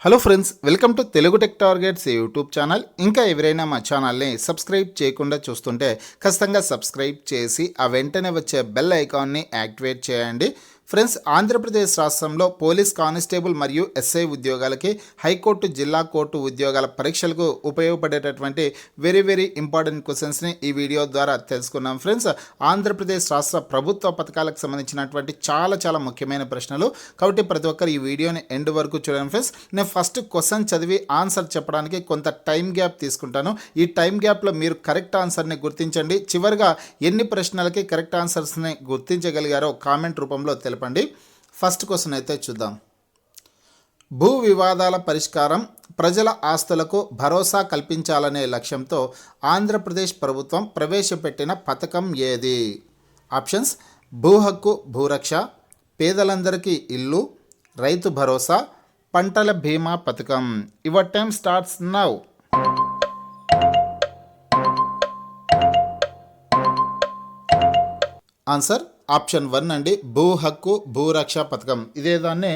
Hello friends, welcome to Telugu tech targets YouTube channel. ఇంకా ఎవరైనా మా ఛానల్ని సబ్స్క్రైబ్ చేయకుండా చూస్తుంటే ఖచ్చితంగా సబ్స్క్రైబ్ చేసి ఆ వెంటనే వచ్చే బెల్ ఐకాన్ని యాక్టివేట్ చేయండి. ఫ్రెండ్స్, ఆంధ్రప్రదేశ్ రాష్ట్రంలో పోలీస్ కానిస్టేబుల్ మరియు ఎస్ఐ ఉద్యోగాలకి హైకోర్టు, జిల్లా కోర్టు ఉద్యోగాల పరీక్షలకు ఉపయోగపడేటటువంటి వెరీ ఇంపార్టెంట్ క్వశ్చన్స్ని ఈ వీడియో ద్వారా తెలుసుకున్నాం. ఫ్రెండ్స్, ఆంధ్రప్రదేశ్ రాష్ట్ర ప్రభుత్వ పథకాలకు సంబంధించినటువంటి చాలా ముఖ్యమైన ప్రశ్నలు కాబట్టి ప్రతి ఒక్కరు ఈ వీడియోని ఎండ్ వరకు చూడండి. ఫ్రెండ్స్, నేను ఫస్ట్ క్వశ్చన్ చదివి ఆన్సర్ చెప్పడానికి కొంత టైం గ్యాప్ తీసుకుంటాను. ఈ టైం గ్యాప్లో మీరు కరెక్ట్ ఆన్సర్ని గుర్తించండి. చివరిగా ఎన్ని ప్రశ్నలకి కరెక్ట్ ఆన్సర్స్ని గుర్తించగలిగారో కామెంట్ రూపంలో తెలపండి. ఫస్ట్ క్వశ్చన్ అయితే చూద్దాం. భూ వివాదాల పరిష్కారం, ప్రజల ఆస్తులకు భరోసా కల్పించాలనే లక్ష్యంతో ఆంధ్రప్రదేశ్ ప్రభుత్వం ప్రవేశపెట్టిన పథకం ఏది? ఆప్షన్స్: భూ హక్కు, భూరక్ష, పేదలందరికీ ఇల్లు, రైతు భరోసా, పంటల బీమా పథకం. Your time starts now. Answer option 1 అండి, భూ హక్కు భూరక్ష పథకం. ఇదే దాన్ని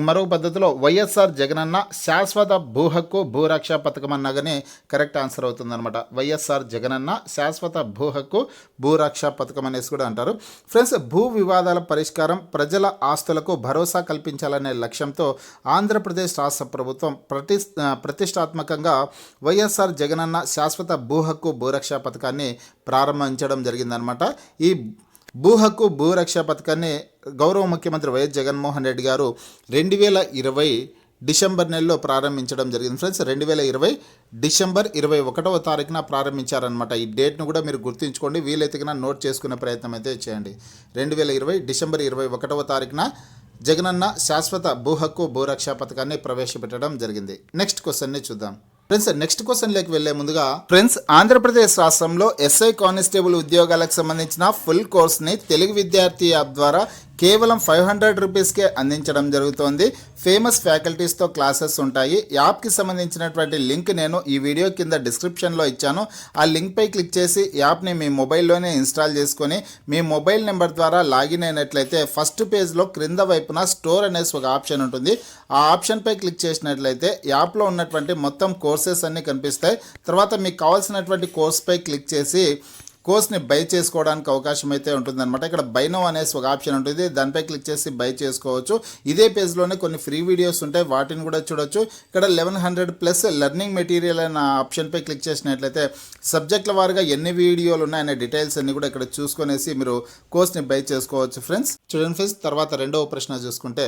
మరో పద్ధతిలో వైఎస్ఆర్ జగనన్న శాశ్వత భూ హక్కు భూరక్ష పథకం అన్నగానే కరెక్ట్ ఆన్సర్ అవుతుందన్నమాట. వైఎస్ఆర్ జగనన్న శాశ్వత భూ హక్కు భూరక్ష పథకం అనేసి కూడా అంటారు. ఫ్రెండ్స్, భూ వివాదాల పరిష్కారం, ప్రజల ఆస్తులకు భరోసా కల్పించాలనే లక్ష్యంతో ఆంధ్రప్రదేశ్ రాష్ట్ర ప్రభుత్వం ప్రతిష్టాత్మకంగా వైఎస్ఆర్ జగనన్న శాశ్వత భూ హక్కు భూరక్ష పథకాన్ని ప్రారంభించడం జరిగిందనమాట. ఈ భూ హక్కు భూరక్ష పథకాన్ని గౌరవ ముఖ్యమంత్రి వైఎస్ జగన్మోహన్ రెడ్డి గారు 2020 డిసెంబర్ నెలలో ప్రారంభించడం జరిగింది. ఫ్రెండ్స్, 2020 డిసెంబర్ 21వ తారీఖున ప్రారంభించారనమాట. ఈ డేట్ను కూడా మీరు గుర్తుంచుకోండి, వీలైతే నోట్ చేసుకునే ప్రయత్నం అయితే చేయండి. 2020 డిసెంబర్ 21వ తారీఖున జగనన్న శాశ్వత భూ హక్కు భూరక్ష పథకాన్ని ప్రవేశపెట్టడం జరిగింది. నెక్స్ట్ క్వశ్చన్ని చూద్దాం. ఫ్రెండ్స్, నెక్స్ట్ క్వశ్చన్లోకి వెళ్లే ముందుగా ఫ్రెండ్స్, ఆంధ్రప్రదేశ్ రాష్ట్రంలో ఎస్ఐ కానిస్టేబుల్ ఉద్యోగాలకు సంబంధించిన ఫుల్ కోర్స్ని తెలుగు విద్యార్థి యాప్ ద్వారా కేవలం 500 రూపీస్కే అందించడం జరుగుతోంది. ఫేమస్ ఫ్యాకల్టీస్తో క్లాసెస్ ఉంటాయి. యాప్కి సంబంధించినటువంటి లింక్ నేను ఈ వీడియో కింద డిస్క్రిప్షన్లో ఇచ్చాను. ఆ లింక్పై క్లిక్ చేసి యాప్ని మీ మొబైల్లోనే ఇన్స్టాల్ చేసుకొని మీ మొబైల్ నెంబర్ ద్వారా లాగిన్ అయినట్లయితే ఫస్ట్ పేజ్లో క్రింద వైపున స్టోర్ అనేసి ఒక ఆప్షన్ ఉంటుంది. ఆ ఆప్షన్పై క్లిక్ చేసినట్లయితే యాప్లో ఉన్నటువంటి మొత్తం కోర్సెస్ అన్నీ కనిపిస్తాయి. తర్వాత మీకు కావాల్సినటువంటి కోర్స్పై క్లిక్ చేసి కోర్స్ని బై చేసుకోవడానికి అవకాశం అయితే ఉంటుందన్నమాట. ఇక్కడ బై నౌ అనేసి ఒక ఆప్షన్ ఉంటుంది, దానిపై క్లిక్ చేసి బై చేసుకోవచ్చు. ఇదే పేజ్లోనే కొన్ని ఫ్రీ వీడియోస్ ఉంటాయి, వాటిని కూడా చూడొచ్చు. ఇక్కడ 1100+ లెర్నింగ్ మెటీరియల్ అనే ఆప్షన్పై క్లిక్ చేసినట్లయితే సబ్జెక్టుల వారుగా ఎన్ని వీడియోలు ఉన్నాయనే డీటెయిల్స్ అన్ని కూడా ఇక్కడ చూసుకొనేసి మీరు కోర్స్ని బై చేసుకోవచ్చు. ఫ్రెండ్స్, చూడండి ఫ్రెండ్స్, తర్వాత రెండవ ప్రశ్న చూసుకుంటే,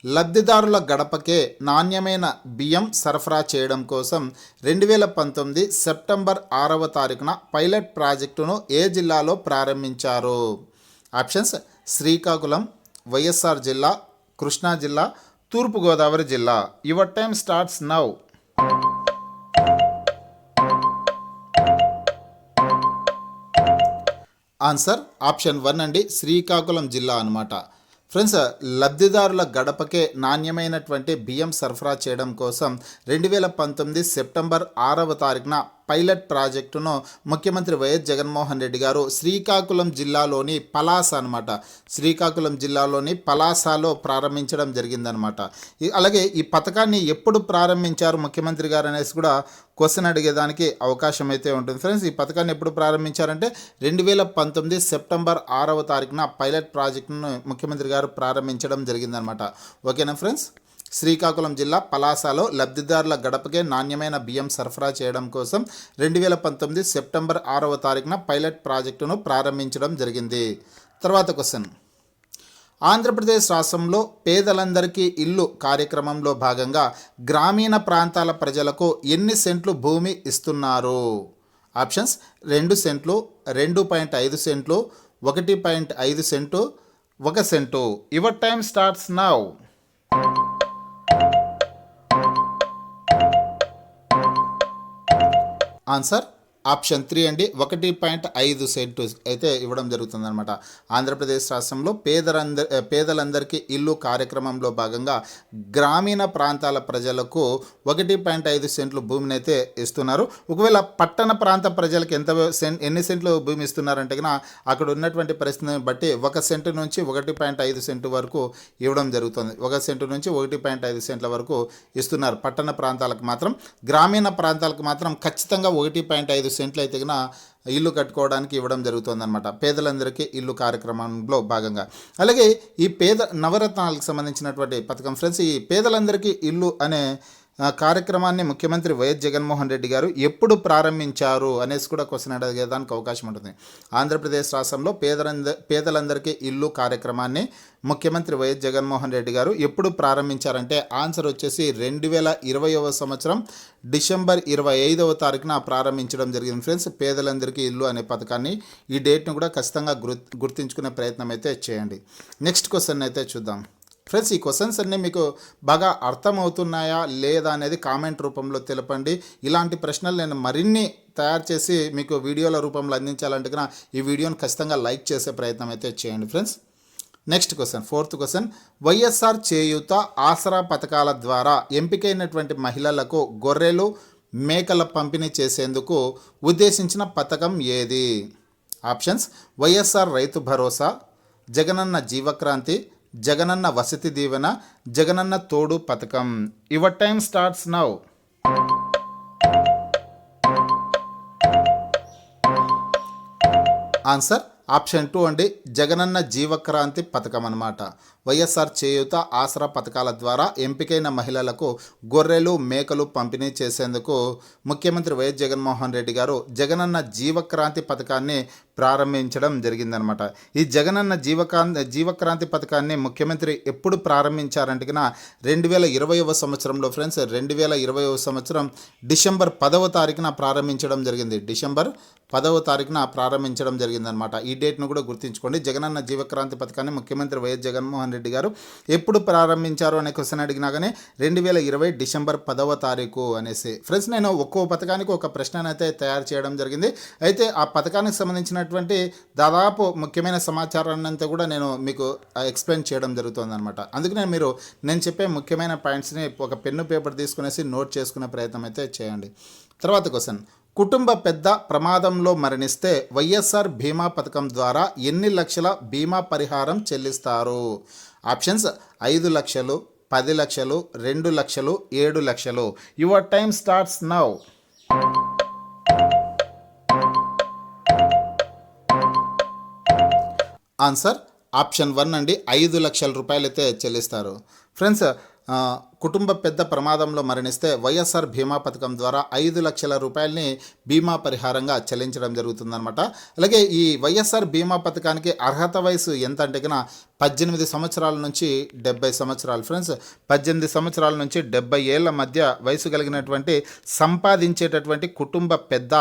లబ్ధిదారుల గడపకే నాణ్యమైన బియ్యం సరఫరా చేయడం కోసం 2019 సెప్టెంబర్ 6వ తారీఖున పైలట్ ప్రాజెక్టును ఏ జిల్లాలో ప్రారంభించారు? ఆప్షన్స్: శ్రీకాకుళం, వైఎస్ఆర్ జిల్లా, కృష్ణా జిల్లా, తూర్పుగోదావరి జిల్లా. Your time starts now. Answer option 1 అండి, శ్రీకాకుళం జిల్లా అనమాట. ఫ్రెండ్స్, లబ్ధిదారుల గడపకే నాణ్యమైనటువంటి బియ్యం సరఫరా చేయడం కోసం 2019 సెప్టెంబర్ 6వ తారీఖున పైలట్ ప్రాజెక్టును ముఖ్యమంత్రి వైఎస్ జగన్మోహన్ రెడ్డి గారు శ్రీకాకుళం జిల్లాలోని పలాస అనమాట, శ్రీకాకుళం జిల్లాలోని పలాసలో ప్రారంభించడం జరిగిందనమాట. అలాగే ఈ పథకాన్ని ఎప్పుడు ప్రారంభించారు ముఖ్యమంత్రి గారు అనేసి కూడా క్వశ్చన్ అడిగేదానికి అవకాశం అయితే ఉంటుంది. ఫ్రెండ్స్, ఈ పథకాన్ని ఎప్పుడు ప్రారంభించారంటే 2019 సెప్టెంబర్ 6వ తారీఖున పైలట్ ప్రాజెక్టును ముఖ్యమంత్రి గారు ప్రారంభించడం జరిగిందనమాట. ఓకేనా ఫ్రెండ్స్? శ్రీకాకుళం జిల్లా పలాసలో లబ్ధిదారుల గడపకే నాణ్యమైన బియ్యం సరఫరా చేయడం కోసం 2019 సెప్టెంబర్ 6వ తారీఖున పైలట్ ప్రాజెక్టును ప్రారంభించడం జరిగింది. తర్వాత క్వశ్చన్, ఆంధ్రప్రదేశ్ రాష్ట్రంలో పేదలందరికీ ఇల్లు కార్యక్రమంలో భాగంగా గ్రామీణ ప్రాంతాల ప్రజలకు ఎన్ని సెంట్లు భూమి ఇస్తున్నారు? ఆప్షన్స్: 2 సెంట్లు, 2.5 సెంట్లు, 1.5 cent, 1 cent. Your time starts now. Answer option 3 అండి 1.5 సెంటు అయితే ఇవ్వడం జరుగుతుందన్నమాట. ఆంధ్రప్రదేశ్ రాష్ట్రంలో పేదలందరికీ ఇల్లు కార్యక్రమంలో భాగంగా గ్రామీణ ప్రాంతాల ప్రజలకు 1.5 సెంట్లు భూమిని అయితే ఇస్తున్నారు. ఒకవేళ పట్టణ ప్రాంత ప్రజలకు ఎన్ని సెంట్లు భూమి ఇస్తున్నారంటే కనుక అక్కడ ఉన్నటువంటి పరిస్థితిని బట్టి 1 సెంటు నుంచి 1.5 సెంటు వరకు ఇవ్వడం జరుగుతుంది. 1 సెంటు నుంచి 1.5 సెంట్ల వరకు ఇస్తున్నారు పట్టణ ప్రాంతాలకు మాత్రం. గ్రామీణ ప్రాంతాలకు మాత్రం ఖచ్చితంగా 1.5 సెంట్లు అయితే కన్నా ఇల్లు కట్టుకోవడానికి ఇవ్వడం జరుగుతుందన్నమాట పేదలందరికీ ఇల్లు కార్యక్రమంలో భాగంగా. అలాగే ఈ నవరత్నాలకు సంబంధించినటువంటి పథకం ఫ్రెండ్స్, ఈ పేదలందరికీ ఇల్లు అనే కార్యక్రమాన్ని ముఖ్యమంత్రి వైఎస్ జగన్మోహన్ రెడ్డి గారు ఎప్పుడు ప్రారంభించారు అనేసి కూడా క్వశ్చన్ అడిగేదానికి అవకాశం ఉంటుంది. ఆంధ్రప్రదేశ్ రాష్ట్రంలో పేదలందరికీ ఇల్లు కార్యక్రమాన్ని ముఖ్యమంత్రి వైఎస్ జగన్మోహన్ రెడ్డి గారు ఎప్పుడు ప్రారంభించారంటే ఆన్సర్ వచ్చేసి 2020వ సంవత్సరం డిసెంబర్ 25వ తారీఖున ప్రారంభించడం జరిగింది ఫ్రెండ్స్. పేదలందరికీ ఇల్లు అనే పథకాన్ని ఈ డేట్ను కూడా ఖచ్చితంగా గుర్తించుకునే ప్రయత్నం అయితే చేయండి. నెక్స్ట్ క్వశ్చన్ అయితే చూద్దాం ఫ్రెండ్స్. ఈ క్వశ్చన్స్ అన్నీ మీకు బాగా అర్థమవుతున్నాయా లేదా అనేది కామెంట్ రూపంలో తెలపండి. ఇలాంటి ప్రశ్నలు నేను మరిన్ని తయారు చేసి మీకు వీడియోల రూపంలో అందించాలంటే కన్నా ఈ వీడియోని ఖచ్చితంగా లైక్ చేసే ప్రయత్నం అయితే చేయండి friends. Next question, 4th question. YSR చేయూత ఆసరా పథకాల ద్వారా ఎంపికైనటువంటి మహిళలకు గొర్రెలు మేకల పంపిణీ చేసేందుకు ఉద్దేశించిన పథకం ఏది? ఆప్షన్స్: వైఎస్ఆర్ రైతు భరోసా, జగనన్న జీవక్రాంతి, జగనన్న వసతి దీవెన, జగనన్న తోడు పథకం. Your time starts now. Answer option 2 అండి, జగనన్న జీవక్రాంతి పథకం అన్నమాట. వైఎస్ఆర్ చేయూత ఆసరా పథకాల ద్వారా ఎంపికైన మహిళలకు గొర్రెలు మేకలు పంపిణీ చేసేందుకు ముఖ్యమంత్రి వైఎస్ జగన్మోహన్ రెడ్డి గారు జగనన్న జీవక్రాంతి పథకాన్ని ప్రారంభించడం జరిగిందనమాట. ఈ జగనన్న జీవక్రాంతి పథకాన్ని ముఖ్యమంత్రి ఎప్పుడు ప్రారంభించారంటే కన్నా 2020వ సంవత్సరంలో ఫ్రెండ్స్, 2020వ సంవత్సరం డిసెంబర్ 10వ తారీఖున ప్రారంభించడం జరిగింది. డిసెంబర్ 10వ తారీఖున ప్రారంభించడం జరిగిందనమాట. ఈ డేట్ను కూడా గుర్తుంచుకోండి. జగనన్న జీవక్రాంతి పథకాన్ని ముఖ్యమంత్రి వైఎస్ జగన్మోహన్ రెడ్డి గారు ఎప్పుడు ప్రారంభించారు అనే క్వశ్చన్ అడిగినా కానీ 2020 డిసెంబర్ 10వ తారీఖు అనేసి. ఫ్రెండ్స్, నేను ఒక్కో పథకానికి ఒక ప్రశ్న అయితే తయారు చేయడం జరిగింది. అయితే ఆ పథకానికి సంబంధించినటువంటి దాదాపు ముఖ్యమైన సమాచారాన్ని అంతా కూడా నేను మీకు ఎక్స్ప్లెయిన్ చేయడం జరుగుతుంది అనమాట. అందుకనే నేను చెప్పే ముఖ్యమైన పాయింట్స్ని ఒక పెన్ను పేపర్ తీసుకునేసి నోట్ చేసుకునే ప్రయత్నం అయితే చేయండి. తర్వాత క్వశ్చన్, కుటుంబ పెద్ద ప్రమాదంలో మరణిస్తే వైఎస్ఆర్ బీమా పథకం ద్వారా ఎన్ని లక్షల బీమా పరిహారం చెల్లిస్తారు? ఆప్షన్స్: 5 లక్షలు, 10 లక్షలు, 2 లక్షలు, 7 లక్షలు. Your time starts now. Answer option 1 అండి, 5 లక్షల రూపాయలు అయితే చెల్లిస్తారు. ఫ్రెండ్స్, కుటుంబ పెద్ద ప్రమాదంలో మరణిస్తే వైఎస్ఆర్ బీమా పథకం ద్వారా 5 లక్షల రూపాయలని బీమా పరిహారంగా చెల్లించడం జరుగుతుందన్నమాట. అలాగే ఈ వైఎస్ఆర్ బీమా పథకానికి అర్హత వయసు ఎంత అంటే కన్నా 18 సంవత్సరాల నుంచి 70 సంవత్సరాలు. ఫ్రెండ్స్, 18 సంవత్సరాల నుంచి 70 ఏళ్ల మధ్య వయసు కలిగినటువంటి సంపాదించేటటువంటి కుటుంబ పెద్ద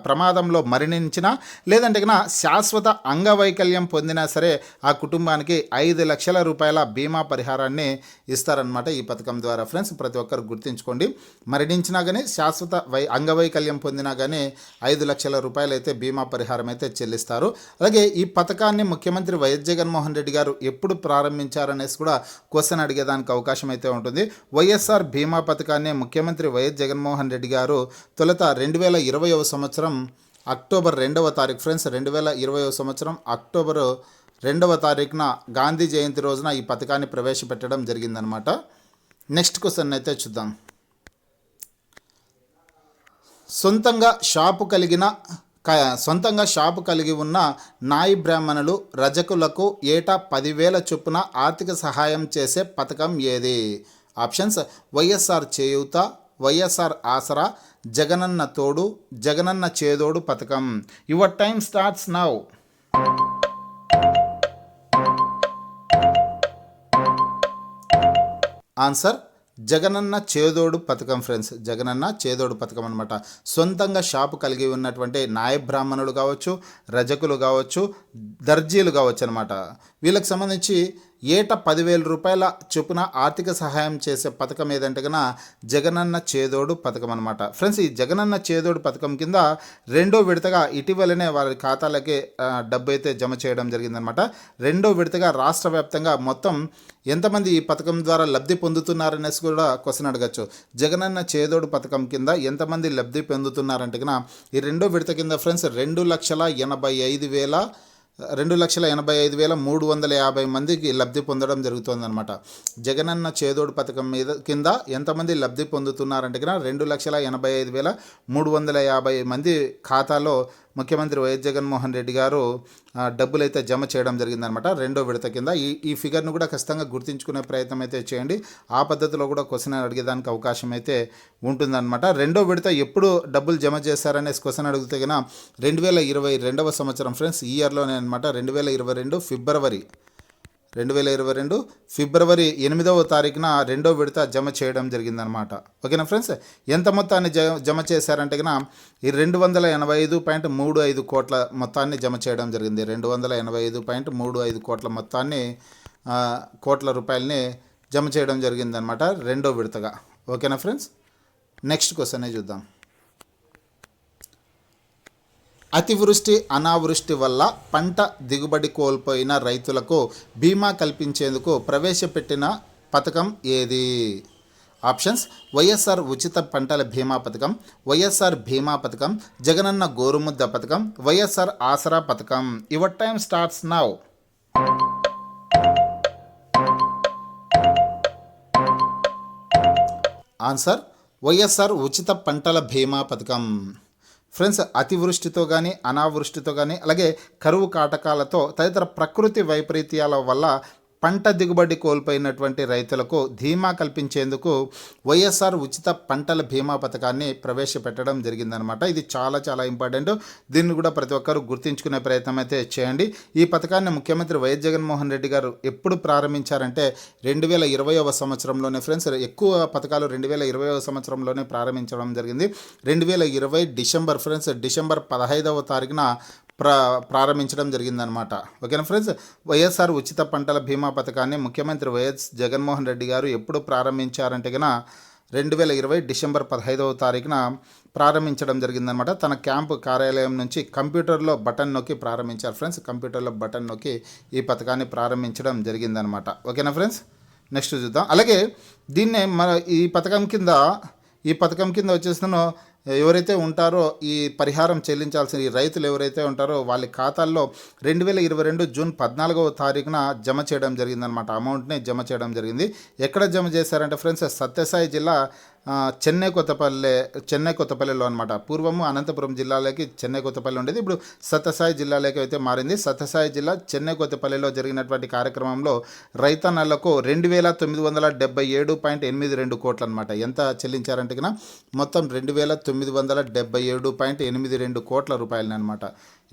ప్రమాదంలో మరణించినా లేదంటే కన్నా శాశ్వత అంగవైకల్యం పొందినా సరే ఆ కుటుంబానికి 5 లక్షల రూపాయల బీమా పరిహారాన్ని ఇస్తారనమాట ఈ పథకం ద్వారా. ఫ్రెండ్స్, ప్రతి ఒక్కరు గుర్తుంచుకోండి. మరణించినా కానీ శాశ్వత అంగవైకల్యం పొందినా కానీ 5 లక్షల రూపాయలు అయితే బీమా పరిహారం అయితే చెల్లిస్తారు. అలాగే ఈ పథకాన్ని ముఖ్యమంత్రి వైఎస్ జగన్మోహన్ రెడ్డి గారు ఎప్పుడు ప్రారంభించారనేసి కూడా క్వశ్చన్ అడిగేదానికి అవకాశం అయితే ఉంటుంది. వైఎస్ఆర్ బీమా పథకాన్ని ముఖ్యమంత్రి వైఎస్ జగన్మోహన్ రెడ్డి గారు తొలుత 2020వ సంవత్సరం అక్టోబర్ 2వ తారీఖు. ఫ్రెండ్స్, 2020వ సంవత్సరం అక్టోబర్ 2వ తారీఖున గాంధీ జయంతి రోజున ఈ పథకాన్ని ప్రవేశపెట్టడం జరిగిందనమాట. నెక్స్ట్ క్వశ్చన్ అయితే చూద్దాం. సొంతంగా షాపు కలిగి ఉన్న నాయి బ్రాహ్మణులు రజకులకు ఏటా 10,000 చొప్పున ఆర్థిక సహాయం చేసే పథకం ఏది? ఆప్షన్స్: వైఎస్ఆర్ చేయూత, వైఎస్ఆర్ ఆసరా, జగనన్న తోడు, జగనన్న చేదోడు పథకం. Your time starts now. Answer Jagananna Chedodu పథకం. ఫ్రెండ్స్, జగనన్న చేదోడు పథకం అనమాట. సొంతంగా షాపు కలిగి ఉన్నటువంటి నాయ బ్రాహ్మణులు కావచ్చు, రజకులు కావచ్చు, దర్జీలు కావచ్చు అనమాట. వీళ్ళకి సంబంధించి ఏటా 10,000 రూపాయల చొప్పున ఆర్థిక సహాయం చేసే పథకం ఏదంటే కన్నా జగనన్న చేదోడు పథకం అనమాట. ఫ్రెండ్స్, ఈ జగనన్న చేదోడు పథకం కింద రెండో విడతగా ఇటీవలనే వారి ఖాతాలకి డబ్బు అయితే జమ చేయడం జరిగిందనమాట. రెండో విడతగా రాష్ట్ర వ్యాప్తంగా మొత్తం ఎంతమంది ఈ పథకం ద్వారా లబ్ధి పొందుతున్నారనేసి కూడా క్వశ్చన్ అడగచ్చు. జగనన్న చేదోడు పథకం కింద ఎంతమంది లబ్ధి పొందుతున్నారంటే కన్నా ఈ రెండో విడత కింద ఫ్రెండ్స్ 2,85,350 మందికి లబ్ధి పొందడం జరుగుతుందన్నమాట. జగనన్న చేదోడు పథకం కింద ఎంతమంది లబ్ధి పొందుతున్నారంటే కన్నా 2,85,350 మంది ఖాతాలో ముఖ్యమంత్రి వైఎస్ జగన్మోహన్ రెడ్డి గారు డబ్బులైతే జమ చేయడం జరిగిందనమాట రెండో విడత కింద. ఈ ఫిగర్ను కూడా ఖచ్చితంగా గుర్తించుకునే ప్రయత్నం అయితే చేయండి. ఆ పద్ధతిలో కూడా క్వశ్చన్ అడిగేదానికి అవకాశం అయితే ఉంటుందన్నమాట. రెండో విడత ఎప్పుడు డబ్బులు జమ చేశారనేసి క్వశ్చన్ అడిగితే కన్నా 2022వ సంవత్సరం ఫ్రెండ్స్, ఈ ఇయర్లోనే అనమాట. 2022 ఫిబ్రవరి 8వ తారీఖున రెండో విడత జమ చేయడం జరిగిందనమాట. ఓకేనా ఫ్రెండ్స్, ఎంత మొత్తాన్ని జమ చేశారంటే కన్నా ఈ 285.35 కోట్ల మొత్తాన్ని జమ చేయడం జరిగింది. 285.35 కోట్ల మొత్తాన్ని కోట్ల రూపాయలని జమ చేయడం జరిగిందనమాట రెండో విడతగా. ఓకేనా ఫ్రెండ్స్, నెక్స్ట్ క్వశ్చనే చూద్దాం. అతివృష్టి అనావృష్టి వల్ల పంట దిగుబడి కోల్పోయిన రైతులకు బీమా కల్పించేందుకు ప్రవేశపెట్టిన పథకం ఏది? ఆప్షన్స్: వైఎస్ఆర్ ఉచిత పంటల బీమా పథకం, వైఎస్ఆర్ బీమా పథకం, జగనన్న గోరుముద్ద పథకం, వైఎస్ఆర్ ఆసరా పథకం. Your time starts now. Answer: YSR ఉచిత పంటల బీమా పథకం. ఫ్రెండ్స్, అతివృష్టితో కానీ అనావృష్టితో కానీ అలాగే కరువు కాటకాలతో తదితర ప్రకృతి వైపరీత్యాల వల్ల పంట దిగుబడి కోల్పోయినటువంటి రైతులకు ధీమా కల్పించేందుకు వైఎస్ఆర్ ఉచిత పంటల బీమా పథకాన్ని ప్రవేశపెట్టడం జరిగిందనమాట. ఇది చాలా చాలా ఇంపార్టెంట్. దీన్ని కూడా ప్రతి ఒక్కరూ గుర్తించుకునే ప్రయత్నం అయితే చేయండి. ఈ పథకాన్ని ముఖ్యమంత్రి వైఎస్ జగన్మోహన్ రెడ్డి గారు ఎప్పుడు ప్రారంభించారంటే 2020వ సంవత్సరంలోనే ఫ్రెండ్స్. ఎక్కువ పథకాలు 2020వ సంవత్సరంలోనే ప్రారంభించడం జరిగింది. 2020 డిసెంబర్ ఫ్రెండ్స్, డిసెంబర్ 15వ తారీఖున ప్రారంభించడం జరిగిందనమాట. ఓకేనా ఫ్రెండ్స్, వైఎస్ఆర్ ఉచిత పంటల బీమా పథకాన్ని ముఖ్యమంత్రి వైఎస్ జగన్మోహన్ రెడ్డి గారు ఎప్పుడు ప్రారంభించారంటే కన్నా 2020 డిసెంబర్ 15వ తారీఖున ప్రారంభించడం జరిగిందనమాట. తన క్యాంపు కార్యాలయం నుంచి కంప్యూటర్లో బటన్ నొక్కి ప్రారంభించారు ఫ్రెండ్స్. కంప్యూటర్లో బటన్ నొక్కి ఈ పథకాన్ని ప్రారంభించడం జరిగిందనమాట. ఓకేనా ఫ్రెండ్స్, నెక్స్ట్ చూద్దాం. అలాగే దీన్నే ఈ పథకం కింద వచ్చేస్తున్న ఎవరైతే ఉంటారో ఈ పరిహారం చెల్లించాల్సిన ఈ రైతులు ఎవరైతే ఉంటారో వాళ్ళ ఖాతాల్లో 2022 జూన్ 14వ తారీఖున జమ చేయడం జరిగిందనమాట. అమౌంట్ని జమ చేయడం జరిగింది. ఎక్కడ జమ చేశారంటే ఫ్రెండ్స్, సత్యసాయి జిల్లా చెన్నై కొత్తపల్లిలో అనమాట. పూర్వము అనంతపురం జిల్లాలోకి చెన్నై కొత్తపల్లి ఉండేది, ఇప్పుడు సత్యసాయి జిల్లాలోకి అయితే మారింది. సత్యసాయి జిల్లా చెన్నై కొత్తపల్లిలో జరిగినటువంటి కార్యక్రమంలో రైతన్నలకు 2,977.82 కోట్లు అనమాట. ఎంత చెల్లించారంటే కన్నా మొత్తం 2,977.82 కోట్ల రూపాయలని అనమాట.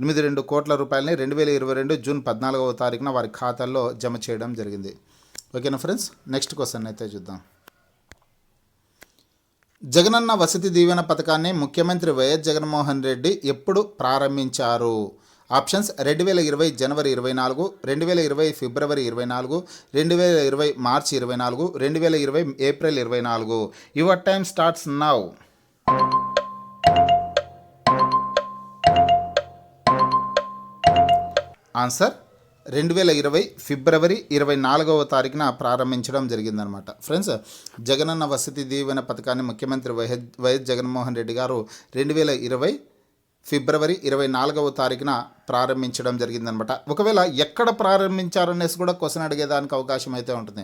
82 కోట్ల రూపాయలని 2022 జూన్ 14వ తారీఖున వారి ఖాతాల్లో జమ చేయడం జరిగింది. ఓకేనా ఫ్రెండ్స్, నెక్స్ట్ క్వశ్చన్ అయితే చూద్దాం. జగనన్న వసతి దీవెన పథకాన్ని ముఖ్యమంత్రి వైఎస్ జగన్మోహన్ రెడ్డి ఎప్పుడు ప్రారంభించారు? Options: 2020 January 24, 2020 February 24, 2020 March 24, 2020 April 24. Your time starts now. Answer: 2020 ఫిబ్రవరి 24వ తారీఖున ప్రారంభించడం జరిగిందనమాట. ఫ్రెండ్స్, జగనన్న వసతి దీవెన పథకాన్ని ముఖ్యమంత్రి వైఎస్ జగన్మోహన్ రెడ్డి గారు 2020 ఫిబ్రవరి 24వ తారీఖున ప్రారంభించడం జరిగిందనమాట. ఒకవేళ ఎక్కడ ప్రారంభించారనేసి కూడా క్వశ్చన్ అడిగేదానికి అవకాశం అయితే ఉంటుంది.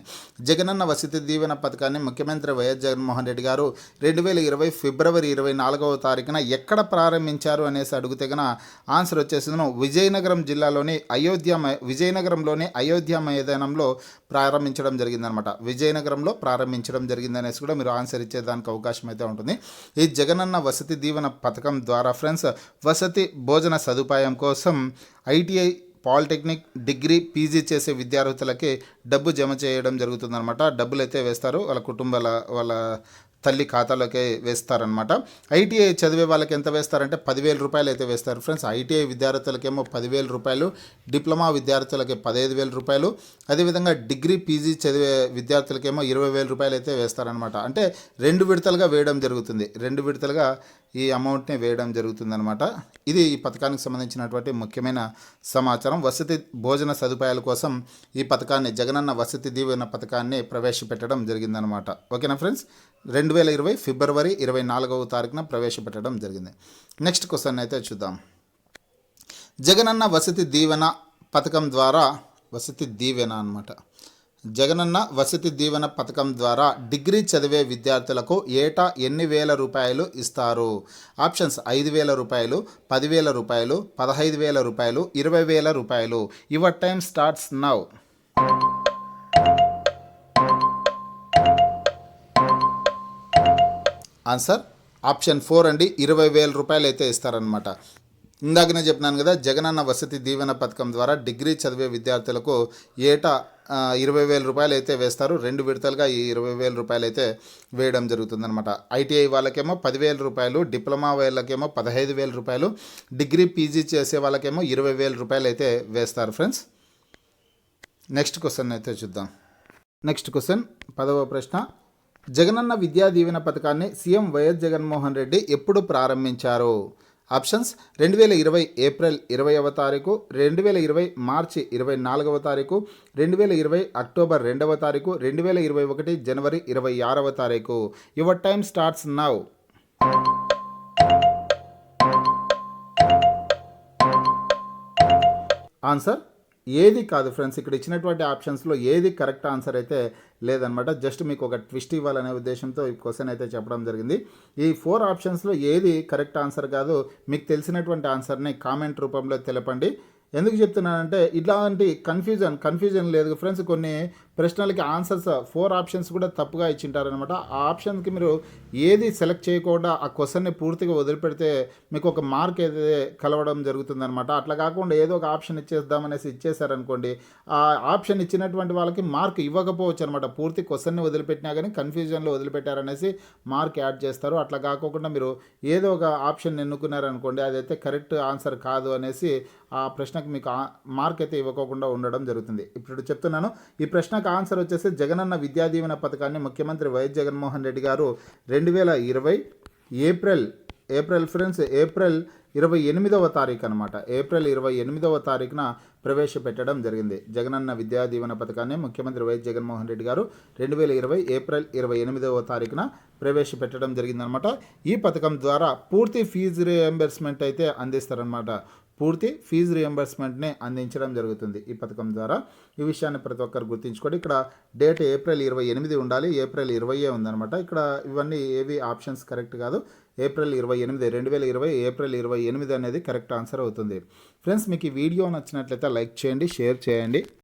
జగనన్న వసతి దీవెన పథకాన్ని ముఖ్యమంత్రి వైఎస్ జగన్మోహన్ రెడ్డి గారు 2020 ఫిబ్రవరి 24వ తారీఖున ఎక్కడ ప్రారంభించారు అనేసి అడిగితే కనుక ఆన్సర్ వచ్చేసింది విజయనగరం జిల్లాలోని విజయనగరంలోని అయోధ్య మైదానంలో ప్రారంభించడం జరిగిందనమాట. విజయనగరంలో ప్రారంభించడం జరిగిందనేసి కూడా మీరు ఆన్సర్ ఇచ్చేదానికి అవకాశం అయితే ఉంటుంది. ఈ జగనన్న వసతి దీవెన పథకం ద్వారా ఫ్రెండ్స్ వసతి భోజన సదుపాయం కోసం ఐటీఐ, పాలిటెక్నిక్, డిగ్రీ, పీజీ చేసే విద్యార్థులకి డబ్బు జమ చేయడం జరుగుతుందన్నమాట. డబ్బులు అయితే వేస్తారు వాళ్ళ తల్లి ఖాతాలోకి వేస్తారనమాట. ఐటీఐ చదివే వాళ్ళకి ఎంత వేస్తారంటే 10,000 రూపాయలు అయితే వేస్తారు ఫ్రెండ్స్. ఐటీఐ విద్యార్థులకేమో 10,000 రూపాయలు, డిప్లొమా విద్యార్థులకి 15,000 రూపాయలు, అదేవిధంగా డిగ్రీ పీజీ చదివే విద్యార్థులకేమో 20,000 రూపాయలు అయితే వేస్తారనమాట. అంటే 2 విడతలుగా వేయడం జరుగుతుంది. 2 విడతలుగా ఈ అమౌంట్ని వేయడం జరుగుతుందనమాట. ఇది ఈ పథకానికి సంబంధించినటువంటి ముఖ్యమైన సమాచారం. వసతి భోజన సదుపాయాల కోసం ఈ పథకాన్ని, జగనన్న వసతి దీవెన పథకాన్ని ప్రవేశపెట్టడం జరిగిందనమాట. ఓకేనా ఫ్రెండ్స్, 2020 ఫిబ్రవరి 24వ తారీఖున ప్రవేశపెట్టడం జరిగింది. నెక్స్ట్ క్వశ్చన్ అయితే చూద్దాం. జగనన్న వసతి దీవెన పథకం ద్వారా, వసతి దీవెన అనమాట, జగనన్న వసతి దీవెన పథకం ద్వారా డిగ్రీ చదివే విద్యార్థులకు ఏటా ఎన్ని వేల రూపాయలు ఇస్తారు? ఆప్షన్స్ 5,000 రూపాయలు, 10,000 రూపాయలు, 15,000 రూపాయలు, 20,000 రూపాయలు. Your time starts now. Answer option 4 అండి, 20,000 రూపాయలు అయితే ఇస్తారనమాట. ఇందాకనే చెప్పినాను కదా, జగనన్న వసతి దీవెన పథకం ద్వారా డిగ్రీ చదివే విద్యార్థులకు ఏటా 20,000 రూపాయలు అయితే వేస్తారు. 2 విడతలుగా ఈ 20,000 రూపాయలు అయితే వేయడం జరుగుతుందన్నమాట. ఐటీఐ వాళ్ళకేమో 10,000 రూపాయలు, డిప్లొమా వాళ్ళకేమో 15,000 రూపాయలు, డిగ్రీ పీజీ చేసే వాళ్ళకేమో 20,000 రూపాయలు అయితే వేస్తారు ఫ్రెండ్స్. నెక్స్ట్ క్వశ్చన్ అయితే చూద్దాం. నెక్స్ట్ క్వశ్చన్, 10వ ప్రశ్న. జగనన్న విద్యా దీవెన పథకాన్ని సీఎం వైఎస్ జగన్మోహన్ రెడ్డి ఎప్పుడు ప్రారంభించారు? ఆప్షన్స్ 2020 ఏప్రిల్ 20వ తారీఖు, 2020 మార్చి 24వ తారీఖు, 2020 అక్టోబర్ 2వ తారీఖు, 2021 జనవరి 26వ తారీఖు. Your time starts now. Answer ఏది కాదు ఫ్రెండ్స్. ఇక్కడ ఇచ్చినటువంటి ఆప్షన్స్లో ఏది కరెక్ట్ ఆన్సర్ అయితే లేదనమాట. జస్ట్ మీకు ఒక ట్విస్ట్ ఇవ్వాలనే ఉద్దేశంతో ఈ క్వశ్చన్ అయితే చెప్పడం జరిగింది. ఈ 4 ఆప్షన్స్లో ఏది కరెక్ట్ ఆన్సర్ కాదు, మీకు తెలిసినటువంటి ఆన్సర్ని కామెంట్ రూపంలో తెలపండి. ఎందుకు చెప్తున్నానంటే ఇట్లాంటి కన్ఫ్యూజన్ లేదు ఫ్రెండ్స్. కొన్ని ప్రశ్నలకి ఆన్సర్స్ 4 ఆప్షన్స్ కూడా తప్పుగా ఇచ్చింటారనమాట. ఆ ఆప్షన్కి మీరు ఏది సెలెక్ట్ చేయకుండా ఆ క్వశ్చన్ని పూర్తిగా వదిలిపెడితే మీకు ఒక మార్క్ అయితే కలవడం జరుగుతుందనమాట. అట్లా కాకుండా ఏదో ఒక ఆప్షన్ ఇచ్చేద్దామనేసి ఇచ్చేసారనుకోండి, ఆ ఆప్షన్ ఇచ్చినటువంటి వాళ్ళకి మార్క్ ఇవ్వకపోవచ్చు అనమాట. పూర్తి క్వశ్చన్ని వదిలిపెట్టినా కానీ కన్ఫ్యూజన్లో వదిలిపెట్టారనేసి మార్క్ యాడ్ చేస్తారు. అట్లా కాకుండా మీరు ఏదో ఒక ఆప్షన్ ఎన్నుకున్నారనుకోండి, అదైతే కరెక్ట్ ఆన్సర్ కాదు అనేసి ఆ ప్రశ్నకు మీకు మార్క్ అయితే ఇవ్వకుండా ఉండడం జరుగుతుంది. ఇప్పుడు చెప్తున్నాను, ఈ ప్రశ్నకు ఆన్సర్ వచ్చేసి జగనన్న విద్యా దీవెన పథకాన్ని ముఖ్యమంత్రి వైఎస్ జగన్మోహన్ రెడ్డి గారు 2020 ఏప్రిల్ ఫ్రెండ్స్, ఏప్రిల్ 28వ తారీఖు అనమాట. ఏప్రిల్ 28వ తారీఖున ప్రవేశపెట్టడం జరిగింది. జగనన్న విద్యా దీవెన పథకాన్ని ముఖ్యమంత్రి వైఎస్ జగన్మోహన్ రెడ్డి గారు 2020 ఏప్రిల్ 28వ తారీఖున ప్రవేశపెట్టడం జరిగిందనమాట. ఈ పథకం ద్వారా పూర్తి ఫీజు రియంబర్స్మెంట్ అయితే అందిస్తారనమాట. పూర్తి ఫీజు రియంబర్స్మెంట్ని అందించడం జరుగుతుంది ఈ పథకం ద్వారా. ఈ విషయాన్ని ప్రతి ఒక్కరు గుర్తుంచుకోండి. ఇక్కడ డేట్ ఏప్రిల్ 28 ఉండాలి, ఏప్రిల్ 20 ఉందన్నమాట. ఇక్కడ ఇవన్నీ ఏవి ఆప్షన్స్ కరెక్ట్ కాదు. ఏప్రిల్ 28, 2020 ఏప్రిల్ 28 అనేది కరెక్ట్ ఆన్సర్ అవుతుంది. ఫ్రెండ్స్, మీకు ఈ వీడియో నచ్చినట్లయితే లైక్ చేయండి, షేర్ చేయండి.